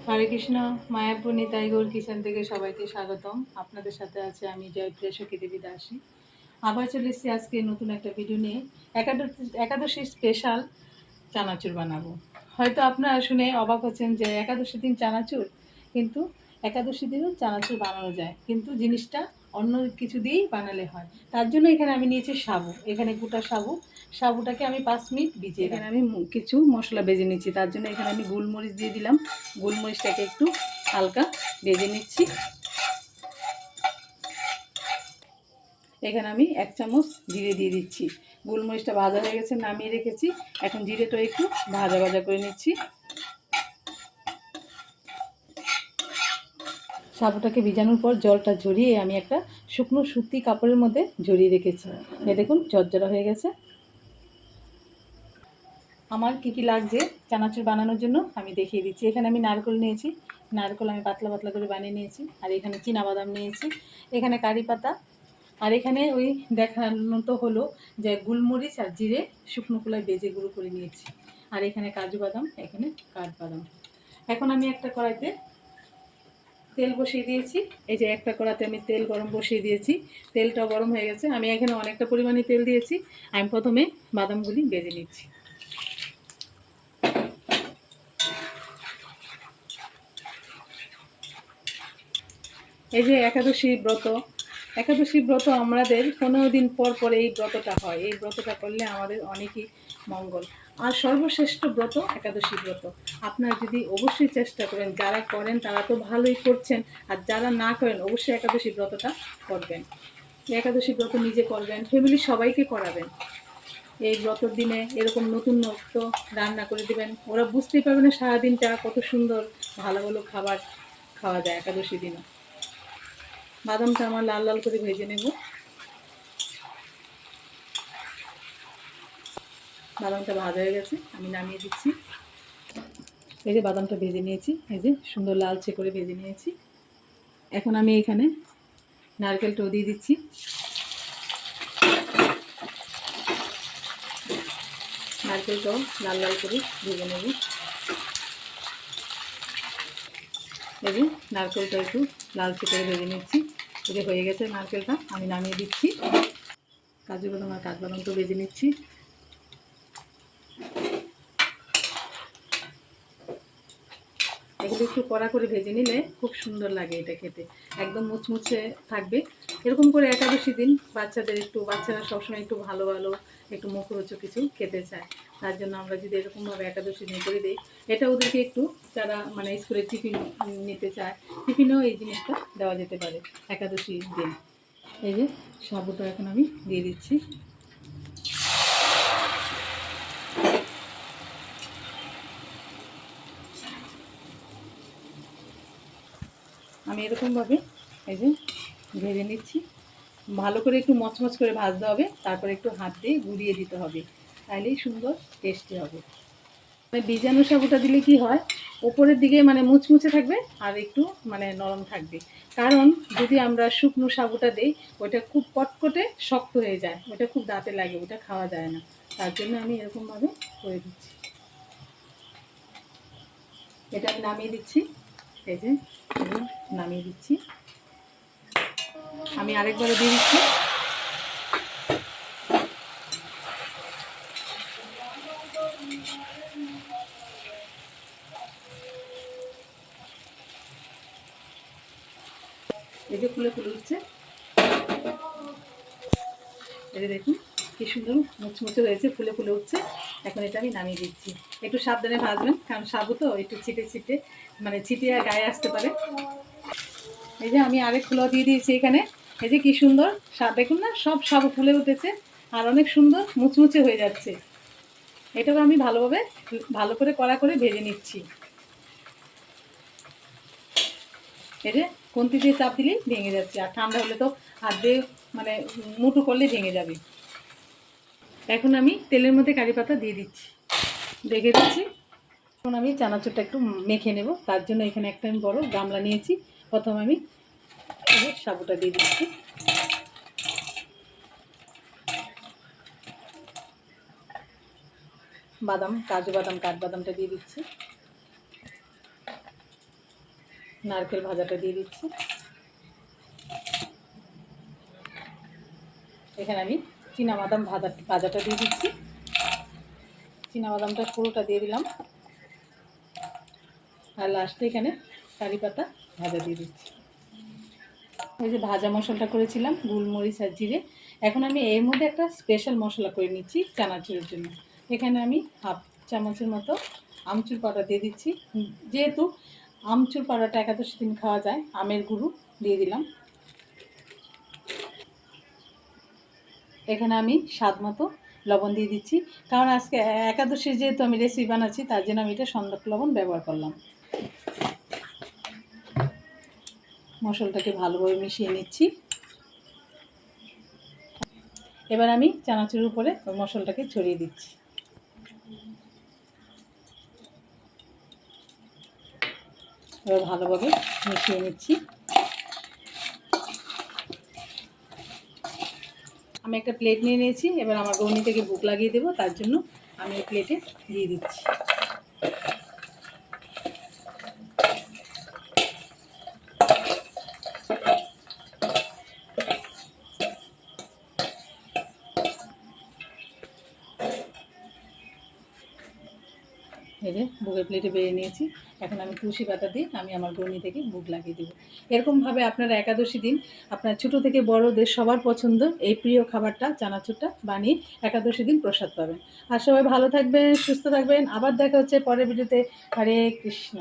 হরে Krishna. Mayapur Nitai Gour kitchen থেকে সবাইকে স্বাগতম। আপনাদের সাথে আছে আমি জয়প্রিয়া সখী দেবী দাসী। আবার চলে এসেছি আজকে নতুন একটা ভিডিও নিয়ে। একাদশী স্পেশাল চানাচুর বানাবো। হয়তো আপনারা শুনে অবাক হচ্ছেন যে একাদশী দিন চানাচুর, কিন্তু একাদশী দিনও চানাচুর বানানো যায়, কিন্তু জিনিসটা অন্য কিছু দিয়েই বানালে হয়। তার জন্য এখানে আমি নিয়েছি সাবু। এখানে গোটা সাবুটাকে আমি 5 মিনিট ভিজিয়ে, এখানে আমি কিছু মশলা ভেজে নিচ্ছি। তার জন্য এখানে আমি গোলমরিচ দিয়ে দিলাম। গোলমরিচটাকে একটু হালকা ভেজে নিচ্ছি। এখানে আমি 1 চামচ জিরে দিয়ে দিচ্ছি। গোলমরিচটা ভাজা হয়ে গেছে, নামিয়ে রেখেছি। এখন জিরেটা একটু ভাজা ভাজা করে নিচ্ছি। সাবুটাকে ভিজানোর পর জলটা ঝরিয়ে আমি একটা শুকনো সুতি কাপড়ের মধ্যে ঝরিয়ে রেখেছি। এ দেখুন ঝরঝরা হয়ে গেছে। আমার কি কি লাগছে চানাচুর বানানোর জন্য আমি দেখিয়ে দিচ্ছি। এখানে আমি নারকেল নিয়েছি। নারকেল আমি পাতলা পাতলা করে বানিয়ে নিয়েছি। আর এখানে চীনাবাদাম নিয়েছি। এখানে কারি পাতা। আর এখানে ওই দেখানো তো হলো যে গোলমরিচ আর জিরে শুকনো খোলায় ভেজে গুঁড়ো করে নিয়েছি। আর এখানে কাজু বাদাম, এখানে কাঠবাদাম। এখন আমি একটা কড়াইতে তেল বসিয়ে দিয়েছি। এই যে একটা কড়াতে আমি তেল গরম বসিয়ে দিয়েছি। তেলটাও গরম হয়ে গেছে। আমি এখানে অনেকটা পরিমাণে তেল দিয়েছি। আমি প্রথমে বাদামগুলি ভেজে নিচ্ছি। এই যে একাদশী ব্রত আমাদের 15 দিন পর পর এই ব্রতটা হয়। এই ব্রতটা করলে আমাদের অনেকই মঙ্গল। আর সর্বশ্রেষ্ঠ ব্রত একাদশী ব্রত। আপনারা যদি অবশ্যই চেষ্টা করেন, যারা করেন তারা তো ভালোই করছেন, আর যারা না করেন অবশ্যই একাদশী ব্রতটা করবেন। একাদশী ব্রত নিজে করবেন, ফ্যামিলির সবাইকে করাবেন। এই ব্রতর দিনে এরকম নতুন নতুন রান্না করে দেবেন, ওরা বুঝতেই পারবে না সারাদিনটা কত সুন্দর ভালো ভালো খাবার খাওয়া যায় একাদশী দিনে। বাদামটা আমার লাল লাল করে ভেজে নেব। বাদামটা ভাজা হয়ে গেছে, আমি নামিয়ে দিচ্ছি। এই যে বাদামটা ভেজে নিয়েছি, এই যে সুন্দর লালচে করে ভেজে নিয়েছি। এখন আমি এখানে নারকেলটাও দিয়ে দিচ্ছি। নারকেলটাও লাল লাল করে ভেজে নেব। এই যে নারকেলটা একটু লালচে করে ভেজে নিচ্ছি। এই যে হয়ে গেছে নারকেলটা, আমি নামিয়ে দিচ্ছি। কাজু বাদাম আর কাঠবাদামটাও ভেজে নিচ্ছি। এগুলো একটু কড়া করে ভেজে নিলে খুব সুন্দর লাগে এটা খেতে, একদম মুচমুচে থাকবে। এরকম করে একাদশী দিন বাচ্চারা সবসময় একটু ভালো ভালো একটু মুখরোচক কিছু খেতে চায়। তার জন্য আমরা যদি এরকমভাবে একাদশী দিন করে দিই, এটা ওদেরকে একটু, যারা মানে স্কুলে টিফিন নিতে চায়, টিফিনেও এই জিনিসটা দেওয়া যেতে পারে একাদশী দিন। এই যে সাবুটা এখন আমি দিয়ে দিচ্ছি। আমি এরকমভাবে এই যে ভেজে নিচ্ছি। ভালো করে একটু মচমচ করে ভাজতে হবে, তারপরে একটু হাত দিয়ে গুঁড়িয়ে দিতে হবে, তাহলেই সুন্দর টেস্টি হবে। মানে বীজাণু সাবুটা দিলে কি হয়, ওপরের দিকে মানে মুচমুচে থাকবে আর একটু মানে নরম থাকবে। কারণ যদি আমরা শুকনো সাবুটা দিই, ওটা খুব কটকটে শক্ত হয়ে যায়, ওটা খুব দাঁতে লাগে, ওটা খাওয়া যায় না। তার জন্য আমি এরকমভাবে করে দিচ্ছি। এটা আমি নামিয়ে দিচ্ছি। এই যে নামিয়ে দিচ্ছি। আমি আরেকবারে দিয়ে দিচ্ছি। এই যে ফুলে ফুলে উঠছে, এই যে দেখুন কি সুন্দর মুচমুচে হয়েছে, ফুলে ফুলে উঠছে। এখন এটা আমি নামিয়ে দিচ্ছি। একটু সাবধানে ভাজবেন, কারণ সাবু তো একটু ছিটিয়ে গায়ে আসতে পারে। এই যে আমি আরেক ফুলও দিয়ে দিয়েছি এখানে। এই যে কি সুন্দর দেখুন না, সব সাবু ফুলে উঠেছে আর অনেক সুন্দর মুচমুচে হয়ে যাচ্ছে। এটাকে আমি ভালো করে কড়া করে ভেজে নিচ্ছি। এই যে খুন্তি দিয়ে চাপ দিলেই ভেঙে যাচ্ছে, আর ঠান্ডা হলে তো হাত দিয়ে মানে মুঠো করলে ভেঙে যাবে। এখন আমি তেলের মধ্যে কারি পাতা দিয়ে দিচ্ছি, দেখে দিচ্ছি। এখন আমি চানাচুরটা একটু মেখে নেব, তার জন্য এখানে একটা আমি বড় গামলা নিয়েছি। প্রথম আমি সাবুটা দিয়ে দিচ্ছি। কাজু বাদাম কাঠবাদামটা দিয়ে দিচ্ছি। নারকেল ভাজাটা দিয়ে দিচ্ছি। এখানে আমি চীনাবাদাম ভাজাটা দিয়ে দিচ্ছি। চীনাবাদামটা পুরোটা দিয়ে দিলাম। আর লাস্টে এখানে কারি পাতা ভাজা দিয়ে দিচ্ছি। ওই যে ভাজা মশলাটা করেছিলাম গোলমরিচ আর জিরে, এখন আমি এর মধ্যে একটা স্পেশাল মশলা করে নিচ্ছি চানাচুরের জন্য। এখানে আমি হাফ চামচের মতো আমচুর পাউডার দিয়ে দিচ্ছি। যেহেতু আমচুর পাউডারটা একাদশী দিন খাওয়া যায়, আমের গুঁড়ো দিয়ে দিলাম। এখানে আমি স্বাদ মতো লবণ দিয়ে দিচ্ছি, কারণ আজকে একাদশীর যেহেতু আমি রেসিপি বানাচ্ছি, তার জন্য আমি এটা সন্দক লবণ ব্যবহার করলাম। মশলাটাকে ভালোভাবে মিশিয়ে নিচ্ছি। এবার আমি চানাচুরের উপরে ওই মশলাটাকে ছড়িয়ে দিচ্ছি। এবার ভালোভাবে মিশিয়ে নিচ্ছি। আমি একটা প্লেট নিয়ে নিয়েছি, এবার আমার গৌনি থেকে বুক লাগিয়ে দেবো, তার জন্য আমি এই প্লেটে দিয়ে দিচ্ছি। এই যে বুকের প্লেটে বেড়ে নিয়েছি, এখন আমি তুলসী পাতা দিয়ে আমি আমার গৌনি থেকে বুক লাগিয়ে দেবো। এরকমভাবে আপনারা একাদশী দিন আপনার ছোটো থেকে বড়দের সবার পছন্দ এই প্রিয় খাবারটা চানাচুরটা বানিয়ে একাদশী দিন প্রসাদ পাবেন। আর সবাই ভালো থাকবেন, সুস্থ থাকবেন। আবার দেখা হচ্ছে পরের ভিডিওতে। হরে কৃষ্ণ।